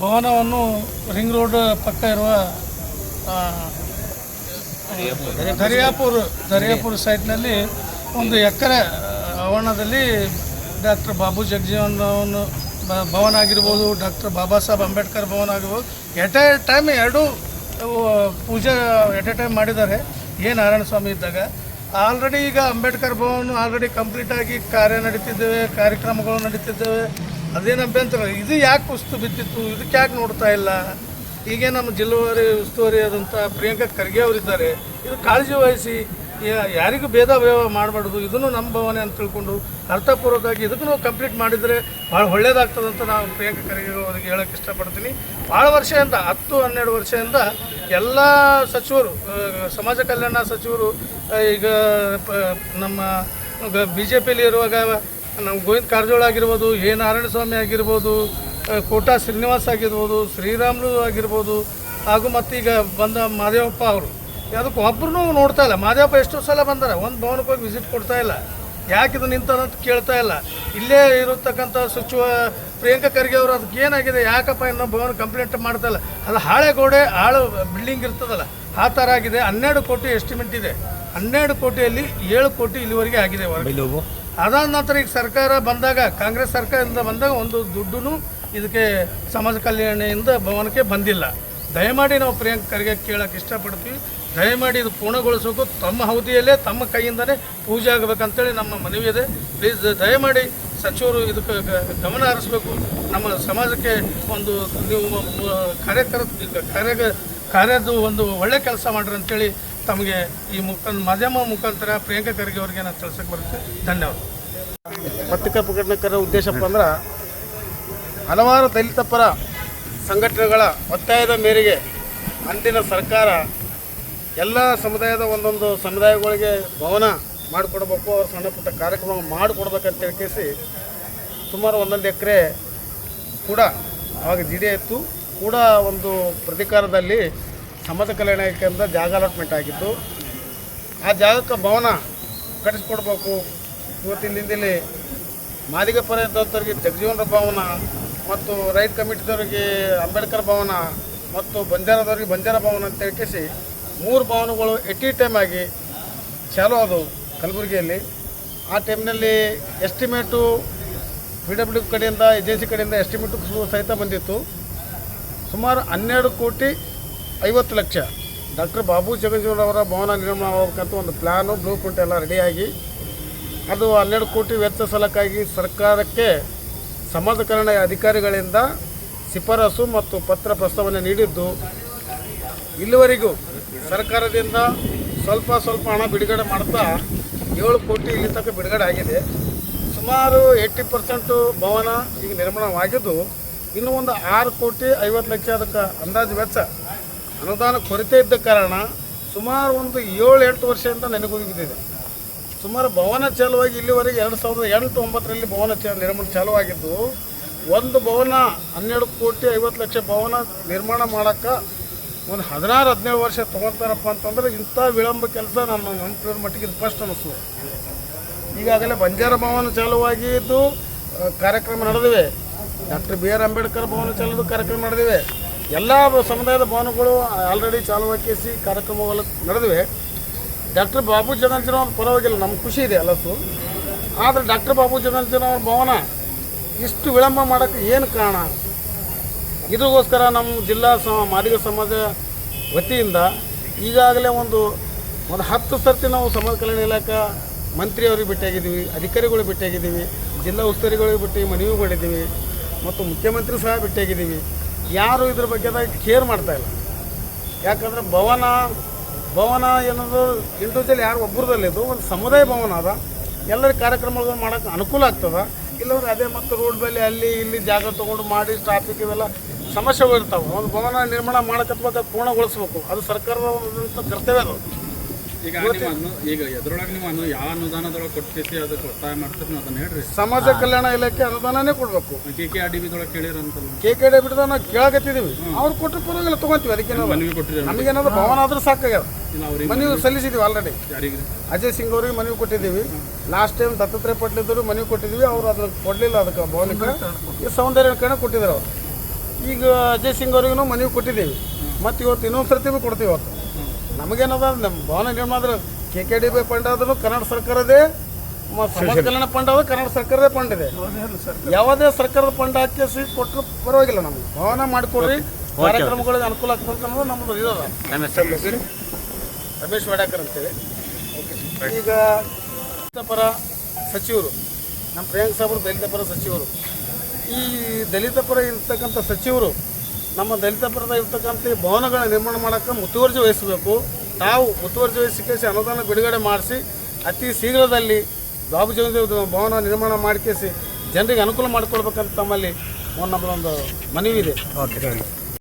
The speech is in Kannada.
ಭವನವನ್ನು ರಿಂಗ್ ರೋಡ್ ಪಕ್ಕ ಇರುವ ದರಿಯಾಪುರ ಸೈಟ್ನಲ್ಲಿ ಒಂದು ಎಕರೆ ಆವರಣದಲ್ಲಿ ಡಾಕ್ಟರ್ ಬಾಬು ಜಗಜೀವನ್ ಭವನ ಆಗಿರ್ಬೋದು, ಡಾಕ್ಟರ್ ಬಾಬಾ ಸಾಹೇಬ್ ಅಂಬೇಡ್ಕರ್ ಭವನ ಆಗಿರ್ಬೋದು, ಎಟ್ ಎ ಟೈಮ್ ಎರಡು ಪೂಜೆ ಎಟ್ ಎ ಟೈಮ್ ಮಾಡಿದ್ದಾರೆ. ನಾರಾಯಣ ಸ್ವಾಮಿ ಇದ್ದಾಗ ಆಲ್ರೆಡಿ ಈಗ ಅಂಬೇಡ್ಕರ್ ಭವನ ಆಲ್ರೆಡಿ ಕಂಪ್ಲೀಟಾಗಿ ಕಾರ್ಯ ನಡೀತಿದ್ದೇವೆ, ಕಾರ್ಯಕ್ರಮಗಳು ನಡೀತಿದ್ದೇವೆ. ಅದೇನು ಅಭ್ಯಂತರ, ಇದು ಯಾಕೆ ಕುಸ್ತು ಬಿದ್ದಿತ್ತು, ಇದಕ್ಕೆ ಯಾಕೆ ನೋಡ್ತಾ ಇಲ್ಲ? ಹೀಗೆ ನಮ್ಮ ಉಸ್ತುವಾರಿ ಆದಂಥ ಪ್ರಿಯಾಂಕಾ ಖರ್ಗೆ ಅವರಿದ್ದಾರೆ. ಇದು ಕಾಳಜಿ ವಹಿಸಿ ಯಾರಿಗೂ ಭೇದ ಭಾವ ಮಾಡಬಾರ್ದು. ಇದನ್ನು ನಮ್ಮ ಭವನ ಅಂತ ತಿಳ್ಕೊಂಡು ಅರ್ಥಪೂರ್ವಕವಾಗಿ ಇದಕ್ಕೂ ನಾವು ಕಂಪ್ಲೀಟ್ ಮಾಡಿದರೆ ಭಾಳ ಒಳ್ಳೆಯದಾಗ್ತದಂತ ನಾನು ಪ್ರಿಯಾಂಕಾ ಖರ್ಗೆ ಅವರಿಗೆ ಹೇಳೋಕ್ಕೆ ಇಷ್ಟಪಡ್ತೀನಿ. ಭಾಳ ವರ್ಷದಿಂದ 10-12 ವರ್ಷದಿಂದ ಎಲ್ಲ ಸಚಿವರು, ಸಮಾಜ ಕಲ್ಯಾಣ ಸಚಿವರು, ಈಗ ನಮ್ಮ BJPಯಲ್ಲಿ ಇರುವಾಗ ನಮ್ಮ ಗೋವಿಂದ ಕಾರಜೋಳ ಆಗಿರ್ಬೋದು, ನಾರಾಯಣ ಸ್ವಾಮಿ ಆಗಿರ್ಬೋದು, ಕೋಟಾ ಶ್ರೀನಿವಾಸ್ ಆಗಿರ್ಬೋದು, ಶ್ರೀರಾಮುಲು ಆಗಿರ್ಬೋದು, ಹಾಗೂ ಮತ್ತೀಗ ಬಂದ ಮಾದೇವಪ್ಪ ಅವರು ಅದಕ್ಕೆ ಒಬ್ಬರೂ ನೋಡ್ತಾ ಇಲ್ಲ. ಮಾದೇವಪ್ಪ ಎಷ್ಟೋ ಸಲ ಬಂದಾರೆ, ಒಂದು ಭವನಕ್ಕೆ ಹೋಗಿ ವಿಸಿಟ್ ಕೊಡ್ತಾ ಇಲ್ಲ. ಯಾಕಿದು ನಿಂತದಂತ ಕೇಳ್ತಾ ಇಲ್ಲ. ಇಲ್ಲೇ ಇರತಕ್ಕಂಥ ಸಚಿವ ಪ್ರಿಯಾಂಕಾ ಖರ್ಗೆ ಅವರು ಅದಕ್ಕೆ ಏನಾಗಿದೆ, ಯಾಕಪ್ಪ ಇನ್ನೂ ಭವನ ಕಂಪ್ಲೇಂಟ್ ಮಾಡ್ತಾ ಇಲ್ಲ? ಅದು ಹಾಳೆಗೋಡೆ ಬಿಲ್ಡಿಂಗ್ ಇರ್ತದಲ್ಲ, ಆ ಥರ ಆಗಿದೆ. 12 ಕೋಟಿ ಎಸ್ಟಿಮೇಟ್ ಇದೆ. 12 ಕೋಟಿಯಲ್ಲಿ 7 ಕೋಟಿ ಇಲ್ಲಿವರೆಗೆ ಆಗಿದೆ ಹೊರಗೆ. ಅದಾದ ನಂತರ ಈಗ ಸರ್ಕಾರ ಬಂದಾಗ, ಕಾಂಗ್ರೆಸ್ ಸರ್ಕಾರದಿಂದ ಬಂದಾಗ ಒಂದು ದುಡ್ಡು ಇದಕ್ಕೆ ಸಮಾಜ ಕಲ್ಯಾಣದಿಂದ ಭವನಕ್ಕೆ ಬಂದಿಲ್ಲ. ದಯಮಾಡಿ ನಾವು ಪ್ರಿಯಾಂಕಾ ಖರ್ಗೆ ಕೇಳೋಕ್ಕೆ ಇಷ್ಟಪಡ್ತೀವಿ. ದಯಮಾಡಿ ಇದು ಪೂರ್ಣಗೊಳಿಸಬೇಕು. ತಮ್ಮ ಅವಧಿಯಲ್ಲೇ ತಮ್ಮ ಕೈಯಿಂದಲೇ ಪೂಜೆ ಆಗಬೇಕಂತೇಳಿ ನಮ್ಮ ಮನವಿ ಇದೆ. ಪ್ಲೀಸ್ ದಯಮಾಡಿ ಸಚಿವರು ಇದಕ್ಕೆ ಗಮನ ಹರಿಸಬೇಕು. ನಮ್ಮ ಸಮಾಜಕ್ಕೆ ಒಂದು ನೀವು ಕಾರ್ಯದ ಒಂದು ಒಳ್ಳೆ ಕೆಲಸ ಮಾಡಿರಿ ಅಂತೇಳಿ ತಮಗೆ ಈ ಮಾಧ್ಯಮ ಮುಖಾಂತರ ಪ್ರಿಯಾಂಕಾ ಖರ್ಗೆ ಅವರಿಗೆ ನಾನು ತಿಳಿಸಕ್ಕೆ ಬರುತ್ತೆ. ಧನ್ಯವಾದ. ಪತ್ರಿಕಾ ಪ್ರಕಟಣೆ ಉದ್ದೇಶಪ್ಪ ಅಂದ್ರೆ, ಹಲವಾರು ದಲಿತ ಪರ ಸಂಘಟನೆಗಳ ಒತ್ತಾಯದ ಮೇರೆಗೆ ಅಂದಿನ ಸರ್ಕಾರ ಎಲ್ಲ ಸಮುದಾಯದ ಒಂದೊಂದು ಸಮುದಾಯಗಳಿಗೆ ಭವನ ಮಾಡಿಕೊಡ್ಬೇಕು, ಅವ್ರು ಸಣ್ಣ ಪುಟ್ಟ ಕಾರ್ಯಕ್ರಮ ಮಾಡಿಕೊಡ್ಬೇಕಂತ ಕೇಳಿಸಿ ಸುಮಾರು 11 ಎಕರೆ ಕೂಡ ಆವಾಗ ಜಿಡಿ ಇತ್ತು ಕೂಡ ಒಂದು ಪ್ರತಿಕಾರದಲ್ಲಿ ಸಮಾಜ ಕಲ್ಯಾಣ ಇಲಾಖೆಯಿಂದ ಜಾಗ ಅಲಾಟ್ಮೆಂಟ್ ಆಗಿತ್ತು. ಆ ಜಾಗಕ್ಕೆ ಭವನ ಕಟ್ಟಿಸ್ಕೊಡ್ಬೇಕು. ಇವತ್ತಿನ ದಿನದಲ್ಲಿ ಮಾದಿಗ ಪರ ಇದ್ದವರಿಗೆ ಜಗಜೀವನ ಭವನ ಮತ್ತು ರೈಟ್ ಕಮಿಟಿದವರಿಗೆ ಅಂಬೇಡ್ಕರ್ ಭವನ ಮತ್ತು ಬಂಜಾರದವ್ರಿಗೆ ಬಂಜಾರ ಭವನ ಅಂತ ಹೇಳಿಸಿ 3 ಭವನಗಳು ಎಟ್ ಎ ಟೈಮ್ ಆಗಿ ಚಾಲೂ ಆದವು ಕಲಬುರಗಿಯಲ್ಲಿ. ಆ ಟೈಮ್ನಲ್ಲಿ ಎಸ್ಟಿಮೇಟು PW ಕಡೆಯಿಂದ, ಏಜೆನ್ಸಿ ಕಡೆಯಿಂದ ಎಸ್ಟಿಮೇಟು ಸಹಿತ ಬಂದಿತ್ತು. ಸುಮಾರು 12 ಕೋಟಿ 50 ಲಕ್ಷ ಡಾಕ್ಟರ್ ಬಾಬು ಜಗಜೀವನ್ ಅವರ ಭವನ ನಿರ್ಮಾಣ ಆಗಬೇಕಂತ ಒಂದು ಪ್ಲ್ಯಾನು, ಬ್ಲೂ ಪ್ರಿಂಟ್ ಎಲ್ಲ ರೆಡಿಯಾಗಿ ಅದು 12 ಕೋಟಿ ವೆಚ್ಚ ಸಲಕ್ಕಾಗಿ ಸರ್ಕಾರಕ್ಕೆ ಸಮಾಜ ಕಲ್ಯಾಣ ಅಧಿಕಾರಿಗಳಿಂದ ಶಿಫಾರಸು ಮತ್ತು ಪತ್ರ ಪ್ರಸ್ತಾವನೆ ನೀಡಿದ್ದು, ಇಲ್ಲಿವರೆಗೂ ಸರ್ಕಾರದಿಂದ ಸ್ವಲ್ಪ ಹಣ ಬಿಡುಗಡೆ ಮಾಡ್ತಾ 7 ಕೋಟಿ ಇಲ್ಲಿ ತನಕ ಬಿಡುಗಡೆ ಆಗಿದೆ. ಸುಮಾರು 80% ಭವನ ಈಗ ನಿರ್ಮಾಣವಾಗಿದ್ದು, ಇನ್ನೂ ಒಂದು 6 ಕೋಟಿ 50 ಲಕ್ಷ ಅದಕ್ಕೆ ಅಂದಾಜು ವೆಚ್ಚ ಅನುದಾನ ಕೊರತೆ ಇದ್ದ ಕಾರಣ ಸುಮಾರು ಒಂದು 7-8 ವರ್ಷದಿಂದ ನೆನೆಗುದಿ ಬಿದ್ದಿದೆ. ಸುಮಾರು ಭವನ ಚಾಲುವಾಗಿ ಇಲ್ಲಿವರೆಗೆ 2008-9ರಲ್ಲಿ ಭವನ ನಿರ್ಮಾಣ ಚಾಲುವಾಗಿದ್ದು, ಒಂದು ಭವನ 12 ಕೋಟಿ 50 ಲಕ್ಷ ಭವನ ನಿರ್ಮಾಣ ಮಾಡೋಕ್ಕೆ ಒಂದು 16-17 ವರ್ಷ ತೊಗೊಳ್ತಾರಪ್ಪ ಅಂತಂದ್ರೆ ಇಂಥ ವಿಳಂಬ ಕೆಲಸ ನಮ್ಮ ಮಟ್ಟಿಗೆ ಇದು ಫಸ್ಟ್ ಅನ್ನಿಸ್ತದೆ. ಈಗಾಗಲೇ ಬಂಜಾರ ಭವನ ಚಾಲುವಾಗಿದ್ದು ಕಾರ್ಯಕ್ರಮ ನಡೆದಿವೆ. ಡಾಕ್ಟರ್ BR ಅಂಬೇಡ್ಕರ್ ಭವನ ಚಾಲೂ ಕಾರ್ಯಕ್ರಮ ನಡೆದಿವೆ. ಎಲ್ಲ ಸಮುದಾಯದ ಭವನಗಳು ಆಲ್ರೆಡಿ ಚಾಲುವಾಗಿಸಿ ಕಾರ್ಯಕ್ರಮಗಳು ನಡೆದಿವೆ. ಡಾಕ್ಟರ್ ಬಾಬು ಜಗಜೀವನ್ ಅವ್ರ ಪರವಾಗಿಲ್ಲ, ನಮ್ಗೆ ಖುಷಿ ಇದೆ ಎಲ್ಲಸು. ಆದರೆ ಡಾಕ್ಟರ್ ಬಾಬು ಜಗಜೀವನ್ ಅವ್ರ ಭವನ ಇಷ್ಟು ವಿಳಂಬ ಮಾಡೋಕ್ಕೆ ಏನು ಕಾರಣ? ಇದಕ್ಕೋಸ್ಕರ ನಮ್ಮ ಜಿಲ್ಲಾ ಮಾದಿಗ ಸಮಾಜ ವತಿಯಿಂದ ಈಗಾಗಲೇ ಒಂದು 10 ಸರ್ತಿ ನಾವು ಸಮಾಜ ಕಲ್ಯಾಣ ಇಲಾಖೆ ಮಂತ್ರಿಯವ್ರಿಗೆ ಭೇಟಿಯಾಗಿದ್ದೀವಿ, ಅಧಿಕಾರಿಗಳಿಗೆ ಭೇಟಿಯಾಗಿದ್ದೀವಿ, ಜಿಲ್ಲಾ ಉಸ್ತುವಾರಿಗಳಿಗೆ ಬಿಟ್ಟು ಮನವಿ ಮಾಡಿದ್ದೀವಿ ಮತ್ತು ಮುಖ್ಯಮಂತ್ರಿ ಸಹ ಭೇಟಿಯಾಗಿದ್ದೀವಿ. ಯಾರು ಇದ್ರ ಬಗ್ಗೆ ಕೇರ್ ಮಾಡ್ತಾಯಿಲ್ಲ. ಯಾಕಂದರೆ ಭವನ ಏನದು ಇಂಡಿವಿಜುವಲ್ ಯಾರು ಒಬ್ಬರದಲ್ಲಿದ್ದು ಒಂದು ಸಮುದಾಯ ಭವನ ಅದ, ಎಲ್ಲರ ಕಾರ್ಯಕ್ರಮಗಳು ಮಾಡೋಕ್ಕೆ ಅನುಕೂಲ ಆಗ್ತದೆ. ಇಲ್ಲಂದ್ರೆ ಅದೇ ಮತ್ತು ರೋಡ್ ಮೇಲೆ ಅಲ್ಲಿ ಇಲ್ಲಿ ಜಾಗ ತೊಗೊಂಡು ಮಾಡಿ ಟ್ರಾಫಿಕ್ ಇವೆಲ್ಲ ಸಮಸ್ಯೆಗಳು ಇರ್ತಾವೆ. ಒಂದು ಭವನ ನಿರ್ಮಾಣ ಮಾಡೋಕ್ಕೆ ಅದು ಪೂರ್ಣಗೊಳಿಸ್ಬೇಕು, ಅದು ಸರ್ಕಾರದ ಒಂದು ಕರ್ತವ್ಯ ಅದು. ಈಗ ಎದ್ರೊಳಗೆ ನೀವು ಯಾವ ಅನುದಾನದೊಳಗೆ ಕೊಟ್ಟಿಸಿ ಅದಕ್ಕೆ ಒತ್ತಾಯ ಮಾಡ್ತೀರಿ, ನೀವು ಅದನ್ನು ಹೇಳ್ರಿ. ಸಮಾಜ ಕಲ್ಯಾಣ ಇಲಾಖೆ ಅನುದಾನನೇ ಕೊಡಬೇಕು. KKRDBದೊಳಗೆ ಕೇಳಿರಂತಲ್ಲ, KKRDB ನಾವು ಕೇಳಕತ್ತಿದ್ದೀವಿ. ಅವ್ರು ಕೊಟ್ಟರೆ ಪರವಾಗಿಲ್ಲ ತೊಗೊಂತೀವಿ. ಅದಕ್ಕೆ ಮನವಿ ಕೊಟ್ಟಿದ್ದೀವಿ. ನಮಗೇನಾದ್ರು ಭವನ ಆದರೂ ಸಾಕಾಗ್ಯದ. ಮನವಿ ಸಲ್ಲಿಸಿದ್ದೀವಿ ಆಲ್ರೆಡಿ. ಅಜಯ್ ಸಿಂಗ್ ಅವ್ರಿಗೆ ಮನವಿ ಕೊಟ್ಟಿದ್ದೀವಿ. ಲಾಸ್ಟ್ ಟೈಮ್ ದತ್ತಾತ್ರೇಯ ಪಾಟೀಲ್ ಇದ್ದವರು ಮನವಿ ಕೊಟ್ಟಿದ್ದೀವಿ. ಅವರು ಅದನ್ನು ಕೊಡಲಿಲ್ಲ. ಅದಕ್ಕೆ ಭವನಕ್ಕೆ ಈ ಸೌಂದರ್ಯ ಕಡೆ ಕೊಟ್ಟಿದ್ದಾರೆ ಅವರು. ಈಗ ಅಜಯ್ ಸಿಂಗ್ ಅವ್ರಿಗೂ ಮನವಿ ಕೊಟ್ಟಿದ್ದೀವಿ ಮತ್ತು ಇವತ್ತು ಇನ್ನೊಂದು ಸರ್ತಿ ಭೀ ಕೊಡ್ತೀವಿ ಇವತ್ತು ನಮಗೇನದ ನಮ್ಮ ಭವನ ನಿರ್ಮಾಣ KKDB ಫಂಡ್ ಆದ್ರೂ ಕನ್ನಡ ಸರ್ಕಾರದೇ ಸಮಾಜ ಕಲ್ಯಾಣ ಫಂಡ್ ಆದ್ರೆ ಕನ್ನಡ ಸರ್ಕಾರದ ಫಂಡ್ ಇದೆ ಯಾವುದೇ ಸರ್ಕಾರದ ಫಂಡ್ ಹಾಕಿ ಕೊಟ್ಟರು ಪರವಾಗಿಲ್ಲ ನಮ್ಗೆ ಭವನ ಮಾಡಿಕೊಡ್ರಿ ಕಾರ್ಯಕ್ರಮಗಳಿಗೆ ಅನುಕೂಲ ಆಗ್ತದೆ ಅನ್ನೋದು ನಮ್ಮದು ಇರೋದು ರಮೇಶ್ ವಾಡ್ಯಾಕರ್ ಅಂತೇಳಿ ಈಗ ದಲಿತ ಪರ ಸಚಿವರು ನಮ್ಮ ಪ್ರಿಯಾಂಕ್ ಸಾಬ್ರು ದಲಿತ ಪರ ಸಚಿವರು ಈ ದಲಿತ ಪರ ಇರ್ತಕ್ಕಂಥ ಸಚಿವರು ನಮ್ಮ ದಲಿತ ಪರದ ಇರ್ತಕ್ಕಂಥ ಭವನಗಳ ನಿರ್ಮಾಣ ಮಾಡೋಕ್ಕೆ ಮುತುವರ್ಜಿ ವಹಿಸಬೇಕು ತಾವು ಮುತುವರ್ಜಿ ವಹಿಸಿ ಅನುದಾನ ಬಿಡುಗಡೆ ಮಾಡಿಸಿ ಅತಿ ಶೀಘ್ರದಲ್ಲಿ ಬಾಬು ಜಗಜೀವನ ಭವನ ನಿರ್ಮಾಣ ಮಾಡಿಕೇಸಿ ಜನರಿಗೆ ಅನುಕೂಲ ಮಾಡಿಕೊಡ್ಬೇಕಂತ ತಮ್ಮಲ್ಲಿ ನಮ್ಮದೊಂದು ಮನವಿ ಇದೆ. ಓಕೆ.